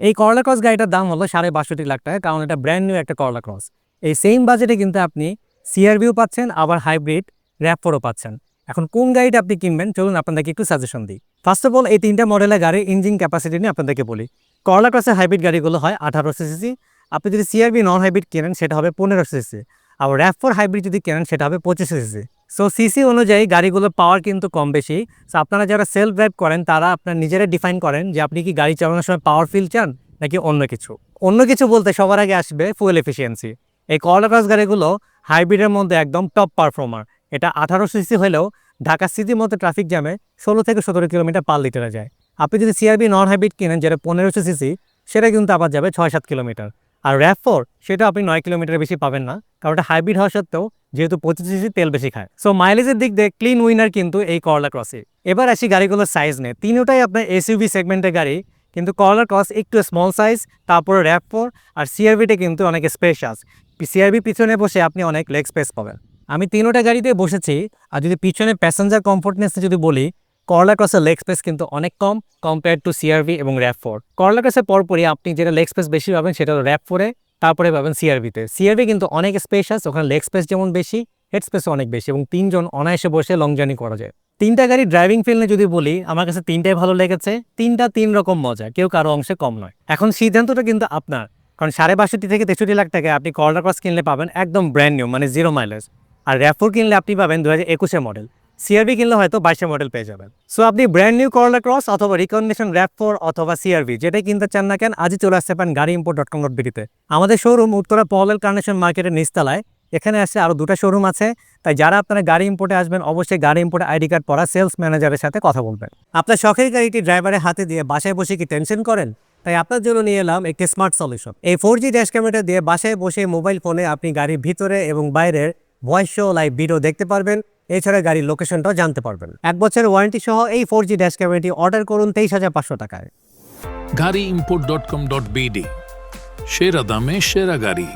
এই করলা ক্রস গাড়িটার দাম হলো ৬২.৫ লাখ টাকা, কারণ এটা ব্র্যান্ড নিউ একটা করলা ক্রস। এই সেম বাজেটে কিন্তু আপনি সিআরভিও পাচ্ছেন, আবার হাইব্রিড RAV4ও পাচ্ছেন। এখন কোন গাড়িটা আপনি কিনবেন চলুন আপনাদেরকে একটু সাজেশন দিই। ফার্স্ট অফ অল এই তিনটা মডেলের গাড়ির ইঞ্জিন ক্যাপাসিটি নিয়ে আপনাদেরকে বলি। করলা ক্রসের হাইব্রিড গাড়িগুলো হয় 1800 সিসি, আপনি যদি সিআরভি নন হাইব্রিড কেনেন সেটা হবে 1500 সিসি, আর RAV4 হাইব্রিড যদি কেনেন সেটা হবে 2500 সিসি। সো সিসি অনুযায়ী গাড়িগুলোর পাওয়ার কিন্তু কম বেশি। সো আপনারা যারা সেলফ ড্রাইভ করেন তারা আপনার নিজেরা ডিফাইন করেন যে আপনি কি গাড়ি চালানোর সময় পাওয়ার ফিল চান নাকি অন্য কিছু। অন্য কিছু বলতে সবার আগে আসবে ফুয়েল এফিসিয়েন্সি। এই করলা ক্রস গাড়িগুলো হাইব্রিডের মধ্যে একদম টপ পারফর্মার। এটা 1800 সিসি হলেও ঢাকা সিটির মধ্যে ট্রাফিক জ্যামে 16 থেকে 17 কিলোমিটার পার লিটারে যায়। আপনি যদি সিআরভি নন হাইব্রিড কিনেন যেটা 1500 সিসি, সেটা কিন্তু আবার যাবে 6-7 কিলোমিটার। আর RAV4 সেটা আপনি 9 কিলোমিটার বেশি পাবেন না, কারণ এটা হাইব্রিড হওয়া সত্ত্বেও যেহেতু 25 সিসি তেল বেশি খায়। সো মাইলেজের দিক দিয়ে ক্লিন উইনার কিন্তু এই করলা ক্রসে। এবার আসি গাড়িগুলোর সাইজ নিয়ে। তিনটাই আপনার এসইউভি সেগমেন্টের গাড়ি, কিন্তু করলা ক্রস একটু স্মল সাইজ, তারপরে RAV4 আর সিআরভিটা কিন্তু অনেক স্পেশাস। সিআরভি পিছনে বসে আপনি অনেক লেগ স্পেস পাবেন। আমি তিনোটা গাড়িতে বসেছি, আর যদি পিছনে প্যাসেঞ্জার কমফোর্টনেস যদি বলি, করলা ক্রসের লেগ স্পেস কিন্তু অনেক কম কম্পেয়ার টু সিআরভি এবং RAV4। করলা ক্রসের পরপরই আপনি যেটা লেগ স্পেস বেশি পাবেন সেটা হলো RAV4-এ, তারপরে পাবেন সিআরভিতে। সিআরভি কিন্তু অনেক স্পেশাস, ওখানে লেগ স্পেস যেমন বেশি, হেড স্পেসও অনেক বেশি, এবং তিনজন অনায়াসে বসে লং জার্নি করা যায়। তিনটা গাড়ি ড্রাইভিং ফিল্ডে যদি বলি, আমার কাছে তিনটাই ভালো লেগেছে। তিনটা তিন রকম মজা, কেউ কারো অংশে কম নয়। এখন সিদ্ধান্তটা কিন্তু আপনার, কারণ 62.5 থেকে 63 লাখ টাকায় আপনি করলা ক্রস কিনলে পাবেন একদম ব্র্যান্ড নিউ, মানে 0 মাইলেজ। আর RAV4 কিনলে আপনি পাবেন 2021-এর মডেল। সিআরভি কিনলে হয়তো 22-এর মডেল পেয়ে যাবেন। সো আপনি ব্র্যান্ড নিউ করলা ক্রস অথবা রিকন্ডিশন RAV4 অথবা সিআরভি যেটাই কিনতে চান না কেন, আজই চলে আসতে পারেন গাড়িইম্পোর্ট.com.bd-তে। আমাদের শোরুম উত্তরা পওয়েল কার্নেশন মার্কেটের নিচতলায়। এখানে আসছে আরও 2টা শোরুম আছে, তাই যারা আপনারা গাড়ি ইম্পোর্টে আসবেন অবশ্যই গাড়ি ইম্পোর্টে আইডি কার্ড পড়া সেলস ম্যানেজারের সাথে কথা বলবেন। আপনার শখের গাড়িটি ড্রাইভারের হাতে দিয়ে বাসায় বসে কি টেনশন করেন? তাই আপনার জন্য নিয়ে এলাম একটি স্মার্ট সলিউশন। এই 4G ড্যাশ ক্যামেরা দিয়ে বাসায় বসে মোবাইল ফোনে আপনি গাড়ির ভিতরে এবং বাইরের ভয়েস শো, লাইভ ভিডিও দেখতে পারবেন। এছাড়া গাড়ির লোকেশনটাও জানতে পারবেন। 1 বছরের ওয়ারেন্টি সহ এই 4G ড্যাশ ক্যামেরাটি অর্ডার করুন 23,500 টাকায়। গাড়িইম্পোর্ট.com.bd, সেরা দামে সেরা গাড়ি।